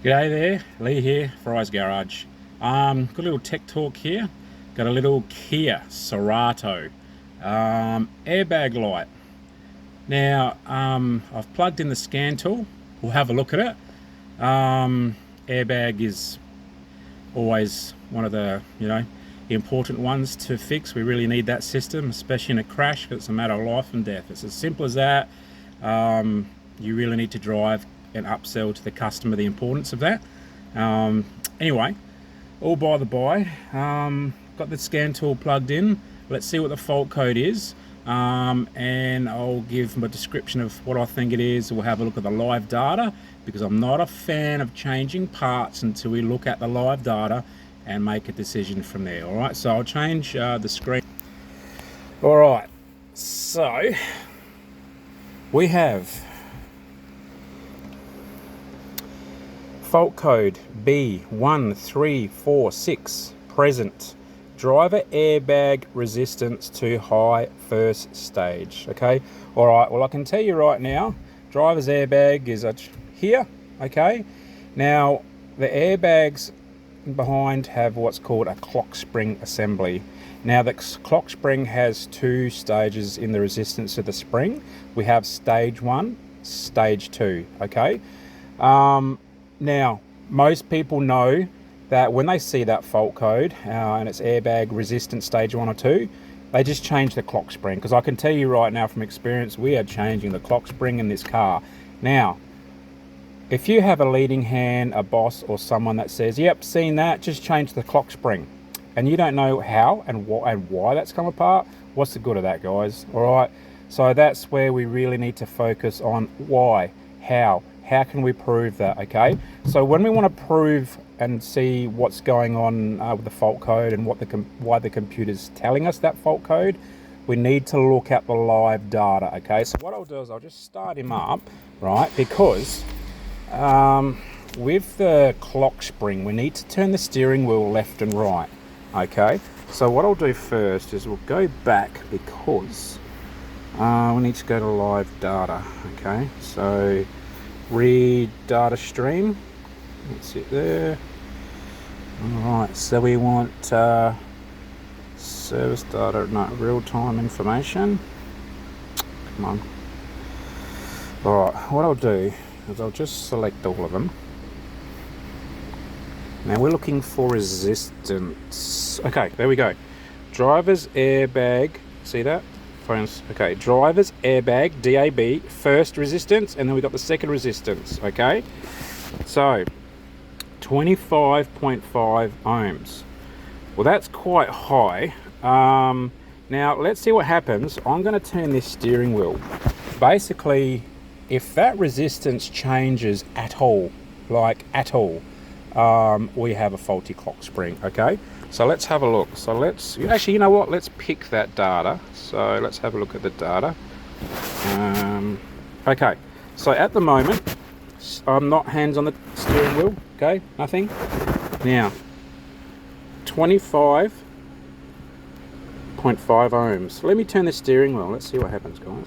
G'day there, Lee here, Fry's Garage. Got a little tech talk here. Got a little Kia Cerento airbag light. Now, I've plugged in the scan tool. We'll have a look at it. Airbag is always one of the important ones to fix. We really need that system, especially in a crash, because it's a matter of life and death. It's as simple as that. You really need to drive and upsell to the customer the importance of that. Anyway, all by the by, got the scan tool plugged in. Let's see what the fault code is, and I'll give a description of what I think it is. We'll have a look at the live data, because I'm not a fan of changing parts until we look at the live data and make a decision from there. All right, so I'll change the screen. All right, so we have fault code B1346 present. Driver airbag resistance to high first stage. Okay, all right, well I can tell you right now, driver's airbag is here. Okay, now the airbags behind have what's called a clock spring assembly. Now the clock spring has two stages in the resistance of the spring. We have stage 1, stage 2. Okay, now most people know that when they see that fault code and it's airbag resistance stage 1 or 2, they just change the clock spring, because I can tell you right now from experience, we are changing the clock spring in this car. Now if you have a leading hand, a boss or someone that says, yep, seen that, just change the clock spring, and you don't know how and why that's come apart, what's the good of that, guys? All right, so that's where we really need to focus on why, how can we prove that? Okay, so when we want to prove and see what's going on with the fault code and why the computer's telling us that fault code, we need to look at the live data. Okay, so what I'll do is I'll just start him up, right, because with the clock spring we need to turn the steering wheel left and right. Okay, so what I'll do first is we'll go back, because we need to go to live data. Okay, so read data stream, that's it there. Alright, so we want service data, no, real-time information. Come on. Alright, what I'll do is I'll just select all of them. Now we're looking for resistance. Okay, there we go. Driver's airbag, see that? Phones. Okay, driver's airbag, DAB, first resistance, and then we got the second resistance. Okay, so 25.5 ohms. Well, that's quite high. Now let's see what happens. I'm going to turn this steering wheel. Basically, if that resistance changes at all, like at all, we have a faulty clock spring. Okay, so let's have a look. So let's actually, you know what, let's pick that data. So let's have a look at the data. Okay, so at the moment I'm not hands on the steering wheel. Okay, nothing. Now 25.5 ohms. Let me turn the steering wheel, let's see what happens, guys.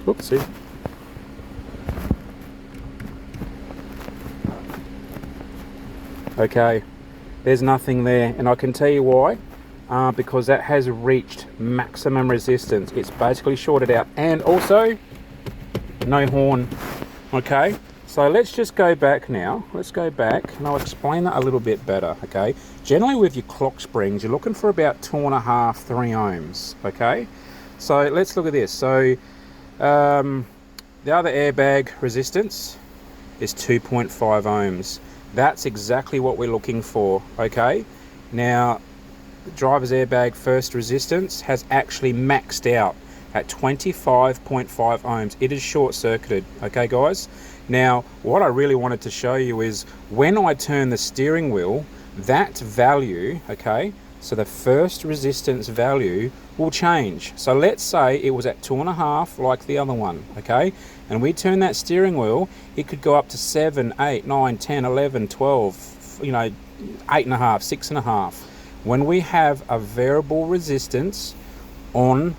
Oopsie. Okay, there's nothing there, and I can tell you why. Because that has reached maximum resistance. It's basically shorted out, and also no horn. Okay, so let's just go back now. Let's go back and I'll explain that a little bit better. Okay, generally with your clock springs you're looking for about 2.5, 3 ohms. Okay, so let's look at this. So the other airbag resistance is 2.5 ohms. That's exactly what we're looking for. Okay, now the driver's airbag first resistance has actually maxed out at 25.5 ohms. It is short circuited. Okay, guys, now what I really wanted to show you is when I turn the steering wheel, that value, okay, so the first resistance value will change. So let's say it was at 2.5 like the other one. Okay, and we turn that steering wheel, it could go up to 7, 8, 9, 10, 11, 12, 8.5, 6.5. when we have a variable resistance on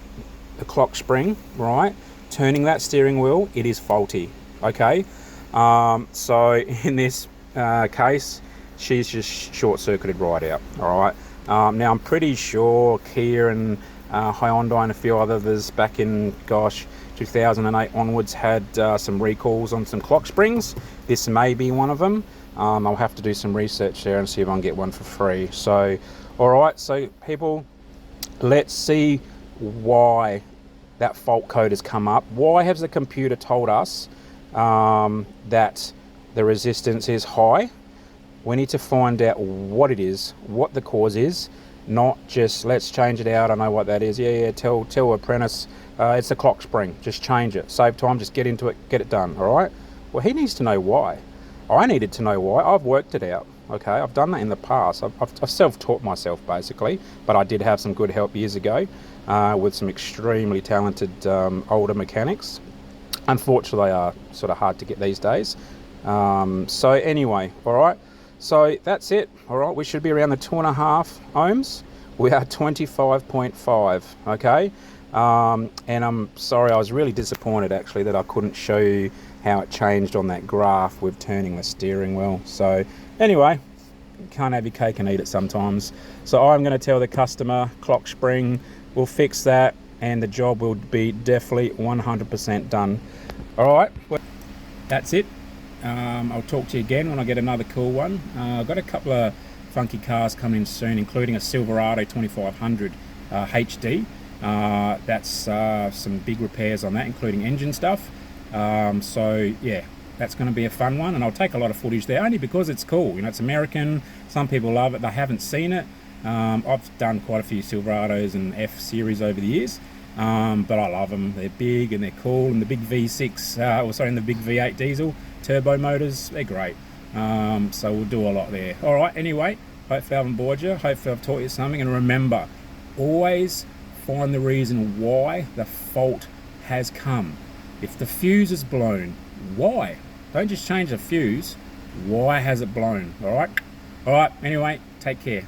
the clock spring, right, turning that steering wheel, it is faulty. Okay, so in this case, she's just short-circuited right out. All right, now I'm pretty sure Kia and Hyundai and a few others back in 2008 onwards had some recalls on some clock springs. This may be one of them. I'll have to do some research there and see if I can get one for free. So all right, so people, let's see why that fault code has come up. Why has the computer told us that the resistance is high? We need to find out what it is, what the cause is, not just let's change it out. I know what that is. Yeah, tell apprentice it's the clock spring, just change it, save time, just get into it, get it done. All right, well, he needs to know why. I needed to know why. I've worked it out. Okay, I've done that in the past. I've self-taught myself basically, but I did have some good help years ago with some extremely talented older mechanics. Unfortunately, they are sort of hard to get these days. So anyway, all right, so that's it. All right, we should be around the 2.5 ohms. We are 25.5. Okay, and I'm sorry, I was really disappointed actually that I couldn't show you how it changed on that graph with turning the steering wheel. So anyway, can't have your cake and eat it sometimes. So I'm going to tell the customer clock spring, we'll fix that, and the job will be definitely 100% done. All right, well, that's it. I'll talk to you again when I get another cool one. I've got a couple of funky cars coming soon, including a Silverado 2500 HD. That's some big repairs on that, including engine stuff. So yeah, that's going to be a fun one, and I'll take a lot of footage there only because it's cool. You know, it's American. Some people love it. They haven't seen it. I've done quite a few Silverados and F series over the years, but I love them. They're big and they're cool, and the big V6, and the big V8 diesel turbo motors, they're great. So we'll do a lot there. All right. Anyway, hopefully I haven't bored you. Hopefully I've taught you something. And remember, always find the reason why the fault has come. If the fuse is blown, why? Don't just change the fuse. Why has it blown? All right. All right. Anyway, take care.